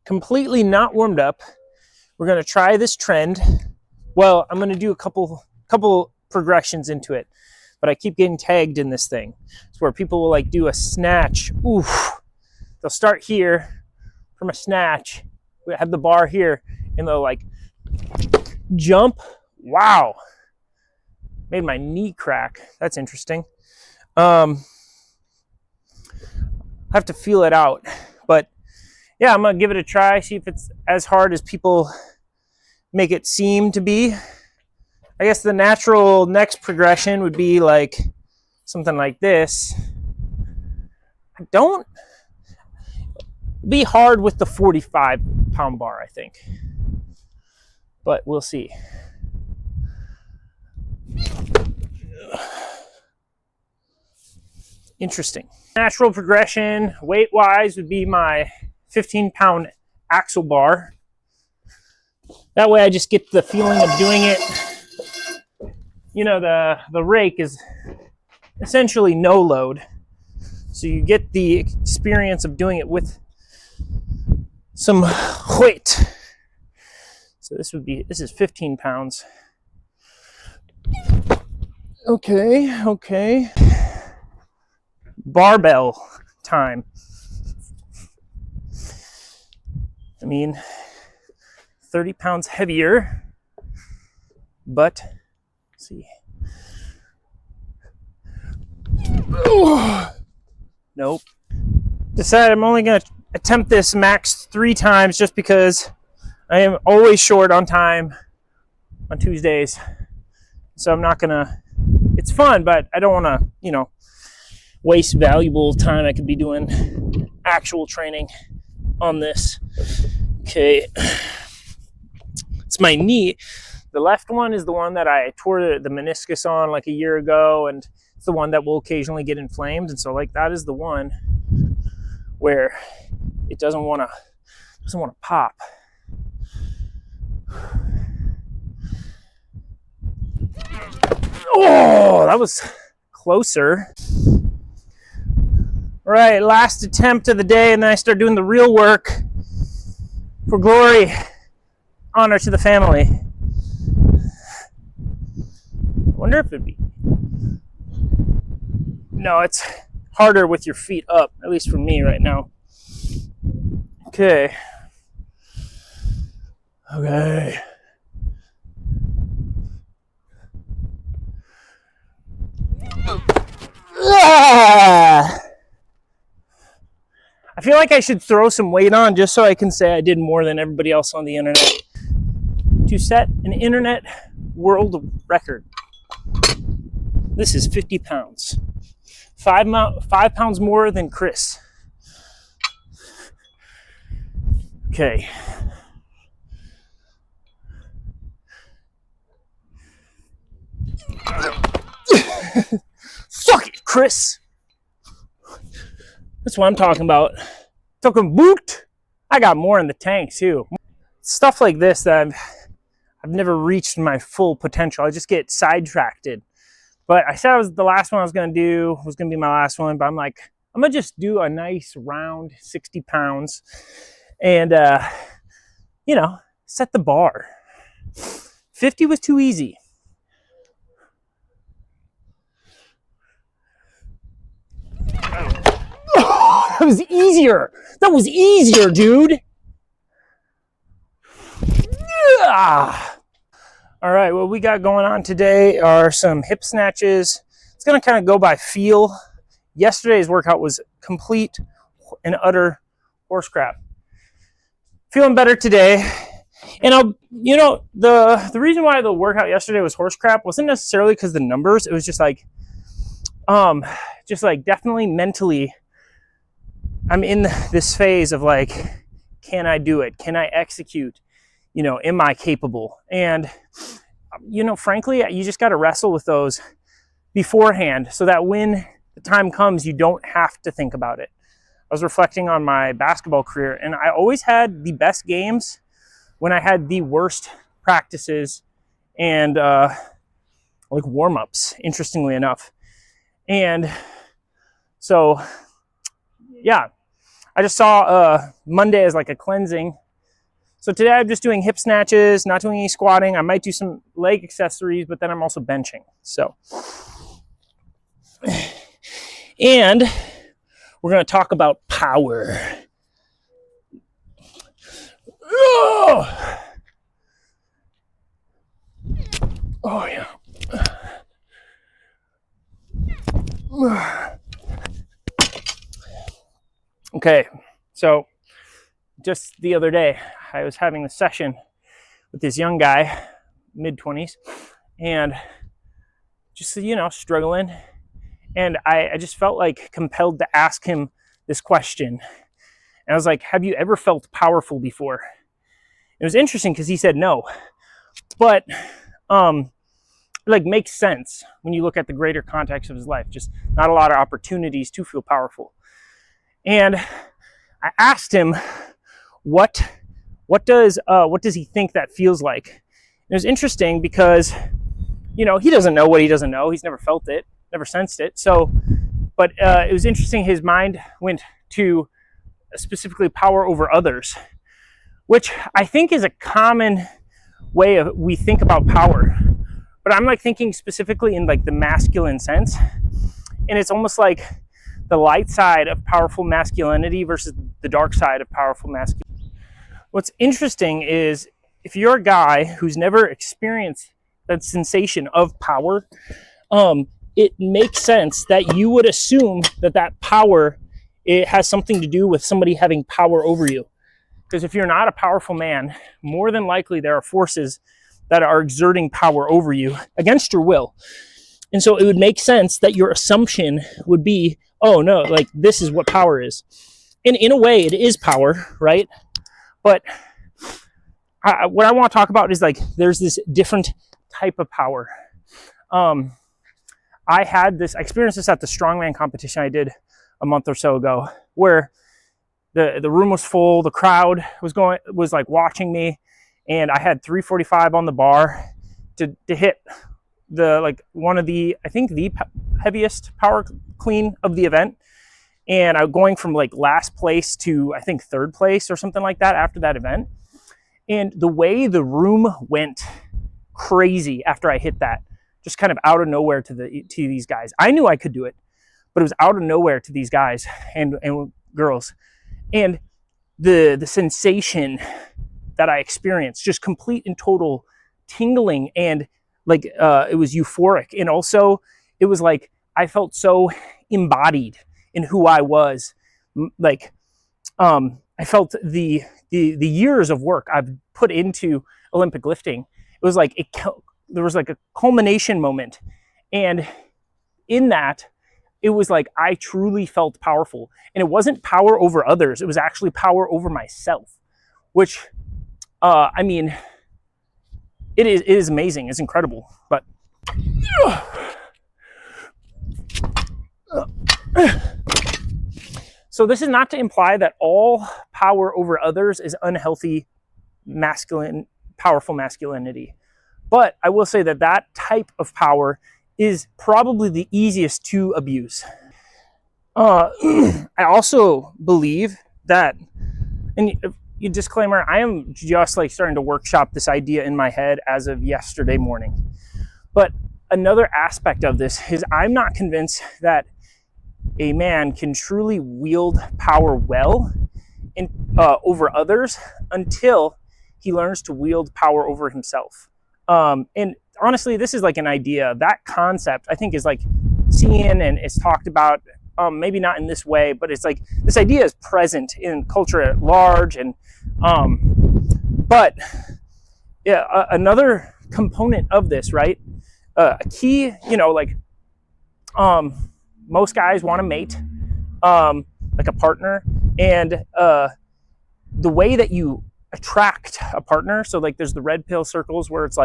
completely not warmed up. We're going to try this trend. Well, I'm going to do a couple progressions into it, but I keep getting tagged in this thing. It's where people will like do a snatch. Oof. They'll start here from a snatch. We have the bar here, and they'll like jump. Wow. Made my knee crack. That's interesting. I have to feel it out, but yeah, I'm gonna give it a try, see if it's as hard as people make it seem to be. I guess the natural next progression would be like something like this. Be hard with the 45-pound bar, I think, but we'll see. Interesting. Natural progression, weight-wise, would be my 15-pound axle bar. That way I just get the feeling of doing it. You know, the rake is essentially no load. So you get the experience of doing it with some weight. So this is 15 pounds. Okay. Barbell time. I mean, 30 pounds heavier, but let's see. Nope. Decided I'm only going to attempt this max 3 times just because I am always short on time on Tuesdays. So I'm not going to, it's fun, but I don't want to, waste valuable time I could be doing actual training on this. Okay. It's my knee. The left one is the one that I tore the meniscus on like a year ago, and it's the one that will occasionally get inflamed. And so like that is the one where it doesn't want to pop. Oh, that was closer. All right, last attempt of the day, and then I start doing the real work for glory, honor to the family. I wonder if it'd be. No, it's harder with your feet up, at least for me right now. Okay. I feel like I should throw some weight on just so I can say I did more than everybody else on the internet to set an internet world record. This is 50 pounds. 5 pounds more than Chris. Okay. Fuck it, Chris. That's what I'm talking about. Talking boot. I got more in the tank too. Stuff like this that I've never reached my full potential. I just get sidetracked. But I said the last one I was going to do was going to be my last one. But I'm like, I'm going to just do a nice round 60 pounds and, set the bar. 50 was too easy. That was easier. That was easier, dude. Yeah. All right, what we got going on today are some hip snatches. It's going to kind of go by feel. Yesterday's workout was complete and utter horse crap. Feeling better today. And the reason why the workout yesterday was horse crap wasn't necessarily because the numbers. It was just like definitely mentally, I'm in this phase of like, can I do it? Can I execute? Am I capable? And, frankly, you just got to wrestle with those beforehand so that when the time comes, you don't have to think about it. I was reflecting on my basketball career, and I always had the best games when I had the worst practices and like warm-ups, interestingly enough. And so, yeah, I just saw Monday as like a cleansing. So today I'm just doing hip snatches, not doing any squatting. I might do some leg accessories, but then I'm also benching. So, and we're going to talk about power. Oh yeah. Okay, so just the other day, I was having a session with this young guy, mid-20s, and just, struggling. And I just felt like compelled to ask him this question. And I was like, have you ever felt powerful before? It was interesting because he said no. But makes sense when you look at the greater context of his life. Just not a lot of opportunities to feel powerful. And I asked him, what does he think that feels like? And it was interesting because, he doesn't know what he doesn't know. He's never felt it, never sensed it. So, but it was interesting. His mind went to specifically power over others, which I think is a common way of we think about power. But I'm thinking specifically in the masculine sense. And it's almost like the light side of powerful masculinity versus the dark side of powerful masculinity. What's interesting is if you're a guy who's never experienced that sensation of power, it makes sense that you would assume that power, it has something to do with somebody having power over you. Because if you're not a powerful man, more than likely there are forces that are exerting power over you against your will. And so it would make sense that your assumption would be, oh no, this is what power is. And in a way it is power, right? But what I want to talk about is there's this different type of power. I experienced this at the strongman competition I did a month or so ago, where the room was full, the crowd was watching me, and I had 345 on the bar to hit the one of the, I think the heaviest power clean of the event. And I'm going from last place to I think third place or something like that after that event. And the way the room went crazy after I hit that, just kind of out of nowhere to these guys. I knew I could do it, but it was out of nowhere to these guys and girls. And the sensation that I experienced, just complete and total tingling, and it was euphoric. And also it was I felt so embodied in who I was. I felt the years of work I've put into Olympic lifting. It was there was a culmination moment, and in that it was I truly felt powerful. And it wasn't power over others, it was actually power over myself, which it is amazing, it's incredible. But so this is not to imply that all power over others is unhealthy powerful masculinity. But I will say that type of power is probably the easiest to abuse. I also believe that, and disclaimer, I am just starting to workshop this idea in my head as of yesterday morning. But another aspect of this is I'm not convinced that a man can truly wield power well over others until he learns to wield power over himself. And honestly, this is an idea. That concept, I think, is seen and it's talked about, maybe not in this way, but it's this idea is present in culture at large. And but yeah, another component of this, right? A key, most guys want to mate, a partner, and the way that you attract a partner. So there's the red pill circles where it's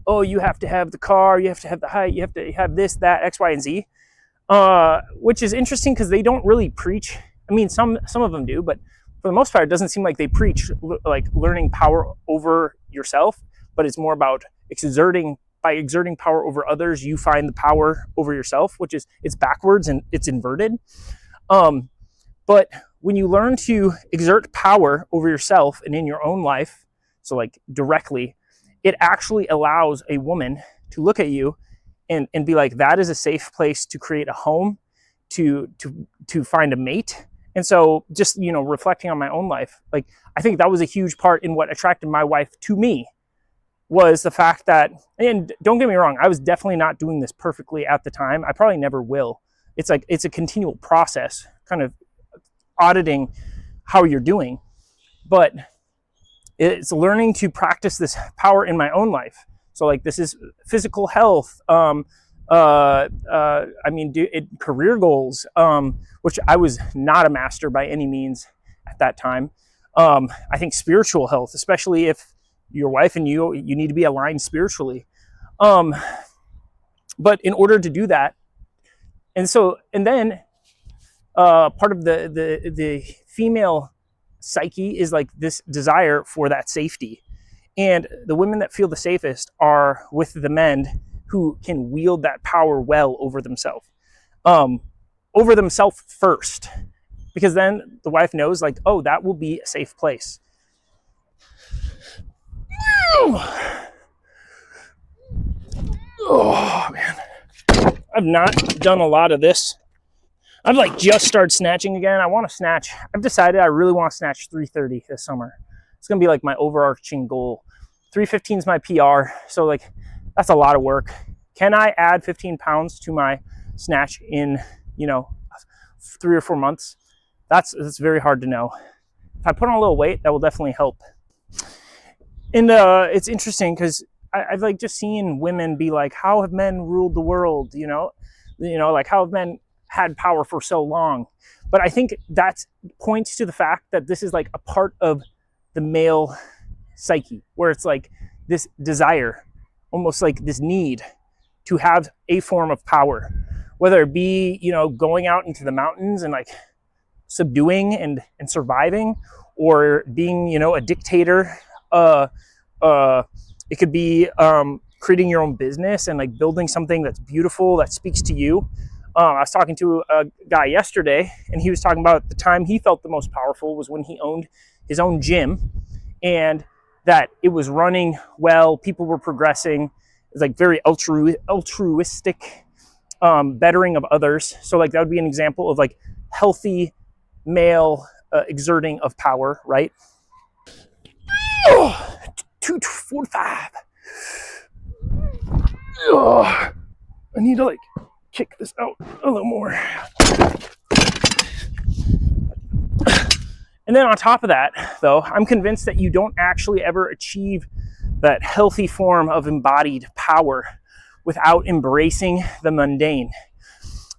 oh, you have to have the car, you have to have the height, you have to have this, that, X, Y, and Z, which is interesting because they don't really preach. I mean, some of them do, but for the most part, it doesn't seem like they preach learning power over yourself, but it's more about by exerting power over others, you find the power over yourself, which is, it's backwards and it's inverted. But when you learn to exert power over yourself and in your own life, so like directly, it actually allows a woman to look at you and be like, that is a safe place to create a home, to find a mate. And so just, reflecting on my own life, like, I think that was a huge part in what attracted my wife to me, was the fact that, and don't get me wrong, I was definitely not doing this perfectly at the time. I probably never will. It's a continual process, kind of auditing how you're doing. But it's learning to practice this power in my own life. So like, this is physical health, career goals, which I was not a master by any means at that time. I think spiritual health, especially if your wife and you need to be aligned spiritually. But in order to do that, and then part of the female psyche is like this desire for that safety. And the women that feel the safest are with the men who can wield that power well over themselves first, because then the wife knows, like, oh, that will be a safe place. Oh man, I've not done a lot of this. I've like just started snatching again. I want to snatch. I've decided I really want to snatch 330 this summer. It's gonna be like my overarching goal. 315 is my PR, so like, that's a lot of work. Can I add 15 pounds to my snatch in 3 or 4 months? That's very hard to know. If I put on a little weight, that will definitely help. And it's interesting because I've like just seen women be like, how have men ruled the world? Like, how have men had power for so long? But I think that points to the fact that this is like a part of the male psyche, where it's like this desire, almost like this need to have a form of power, whether it be, going out into the mountains and like subduing and surviving, or being, a dictator. It could be creating your own business and like building something that's beautiful, that speaks to you. I was talking to a guy yesterday, and he was talking about the time he felt the most powerful was when he owned his own gym, and that it was running well, people were progressing. It was like very altruistic, bettering of others. So like, that would be an example of like healthy male exerting of power, right? 245. I need to like kick this out a little more. And then on top of that, though, I'm convinced that you don't actually ever achieve that healthy form of embodied power without embracing the mundane.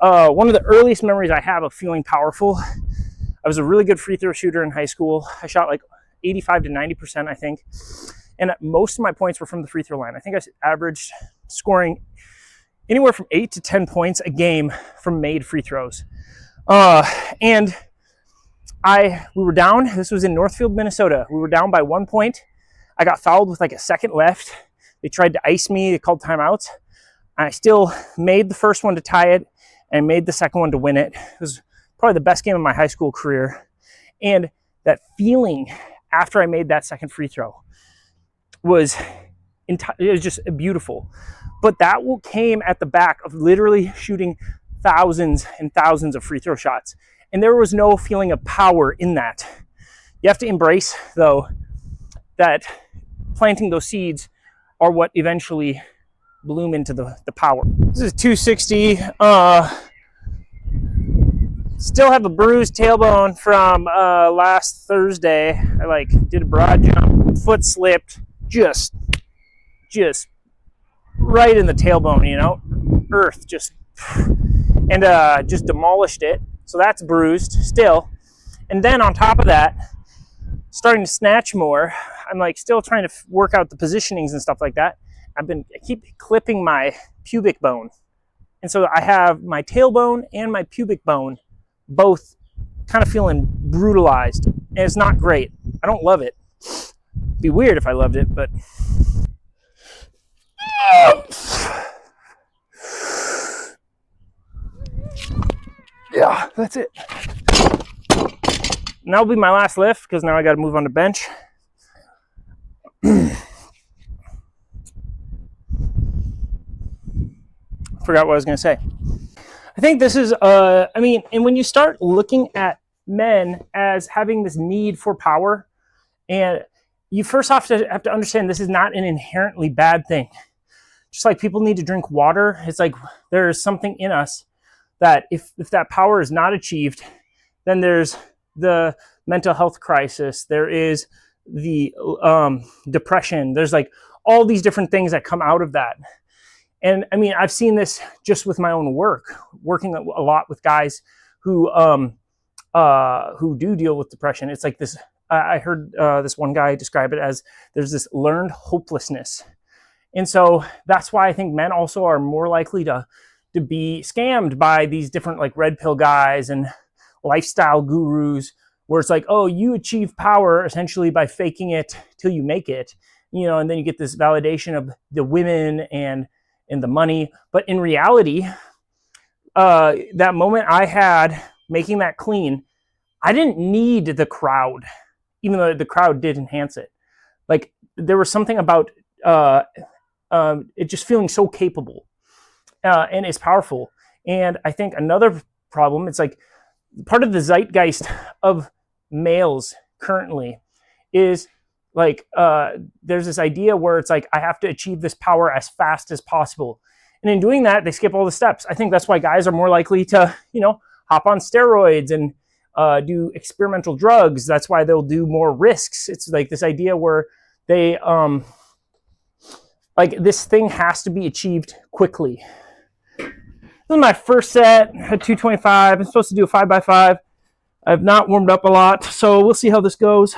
One of the earliest memories I have of feeling powerful, I was a really good free throw shooter in high school. I shot like 85 to 90%, I think. And most of my points were from the free throw line. I think I averaged scoring anywhere from 8 to 10 points a game from made free throws. And we were down. This was in Northfield, Minnesota. We were down by 1 point. I got fouled with like a second left. They tried to ice me. They called timeouts. I still made the first one to tie it and made the second one to win it. It was probably the best game of my high school career. And that feeling after I made that second free throw was just beautiful. But that came at the back of literally shooting thousands and thousands of free throw shots. And there was no feeling of power in that. You have to embrace, though, that planting those seeds are what eventually bloom into the power. This is 260. Still have a bruised tailbone from last Thursday. I did a broad jump, foot slipped, just right in the tailbone, earth just demolished it. So that's bruised still. And then on top of that, starting to snatch more. I'm still trying to work out the positionings and stuff like that. I keep clipping my pubic bone. And so I have my tailbone and my pubic bone both kind of feeling brutalized. And it's not great. I don't love it. It'd be weird if I loved it, but yeah, that's it. And that'll be my last lift because now I got to move on to bench. Forgot what I was going to say. I think this is, I mean, and when you start looking at men as having this need for power, and you first have to understand this is not an inherently bad thing. Just like people need to drink water, it's like there's something in us that if that power is not achieved, then there's the mental health crisis, there is the depression, there's like all these different things that come out of that. And I mean, I've seen this just with my own work, working a lot with guys who do deal with depression. It's like this, I heard this one guy describe it as there's this learned hopelessness. And so that's why I think men also are more likely to be scammed by these different like red pill guys and lifestyle gurus, where it's like, oh, you achieve power essentially by faking it till you make it, you know, and then you get this validation of the women and the money. But in reality, that moment I had making that clean, I didn't need the crowd, even though the crowd did enhance it. Like there was something about it just feeling so capable, and it's powerful. And I think another problem, it's like part of the zeitgeist of males currently is like there's this idea where it's like I have to achieve this power as fast as possible, and in doing that they skip all the steps. I think that's why guys are more likely to, you know, hop on steroids and do experimental drugs. That's why they'll do more risks. It's like this idea where they like this thing has to be achieved quickly. This is my first set at 225. I'm supposed to do a 5x5. I've not warmed up a lot, so we'll see how this goes.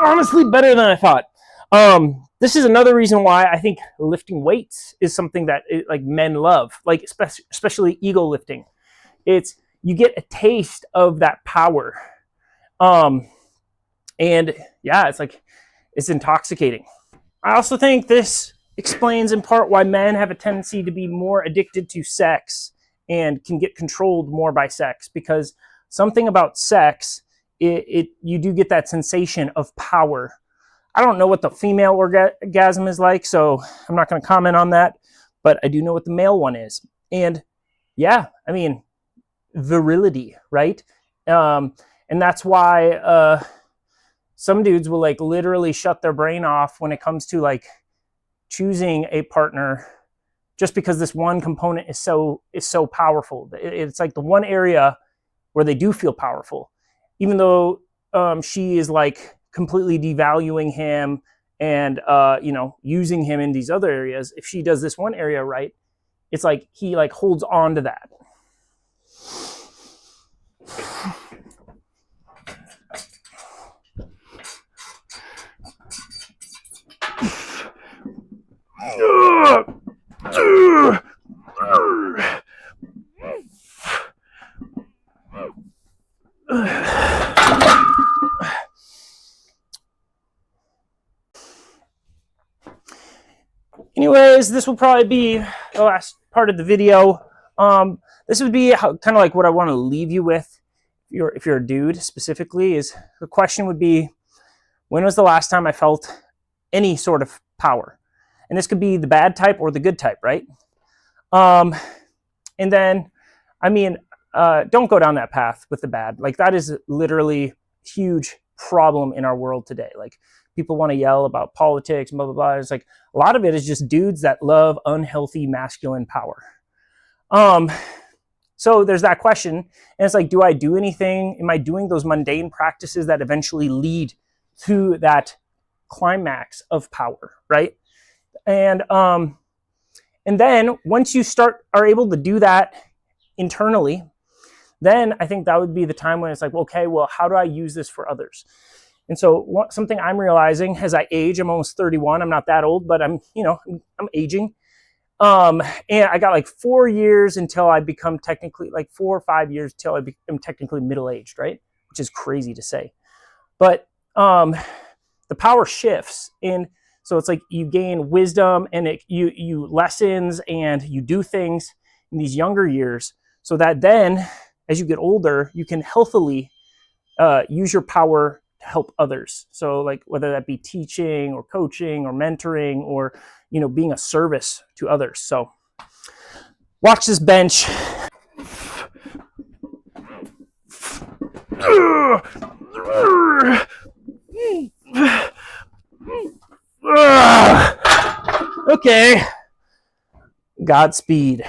Honestly, better than I thought. This is another reason why I think lifting weights is something that like men love, like especially ego lifting. It's you get a taste of that power, and yeah, it's like it's intoxicating. I also think this explains in part why men have a tendency to be more addicted to sex and can get controlled more by sex, because something about sex, you do get that sensation of power. I don't know what the female orgasm is like, so I'm not going to comment on that, but I do know what the male one is. And yeah, I mean, virility, right? And that's why some dudes will like literally shut their brain off when it comes to like choosing a partner, just because this one component is so powerful. It's like the one area where they do feel powerful, even though she is like completely devaluing him and you know, using him in these other areas. If she does this one area right, it's like he like holds on to that. Anyways, this will probably be the last part of the video. This would be kind of like what I want to leave you with. If you're a dude specifically, is the question would be, when was the last time I felt any sort of power? And this could be the bad type or the good type, right? And then, I mean, don't go down that path with the bad. Like that is literally a huge problem in our world today. Like people want to yell about politics, blah, blah, blah. It's like a lot of it is just dudes that love unhealthy masculine power. So there's that question. And it's like, do I do anything? Am I doing those mundane practices that eventually lead to that climax of power, right? And then once you are able to do that internally, then I think that would be the time when it's like, okay, well, how do I use this for others? And so something I'm realizing as I age, I'm almost 31. I'm not that old, but I'm aging. And I got like 4 years until I become technically, like 4 or 5 years till I become technically middle-aged, right? Which is crazy to say. But the power shifts. And so it's like you gain wisdom and you lessons and you do things in these younger years so that then as you get older, you can healthily use your power to help others. So like whether that be teaching or coaching or mentoring or, being a service to others. So watch this bench. Okay. Godspeed.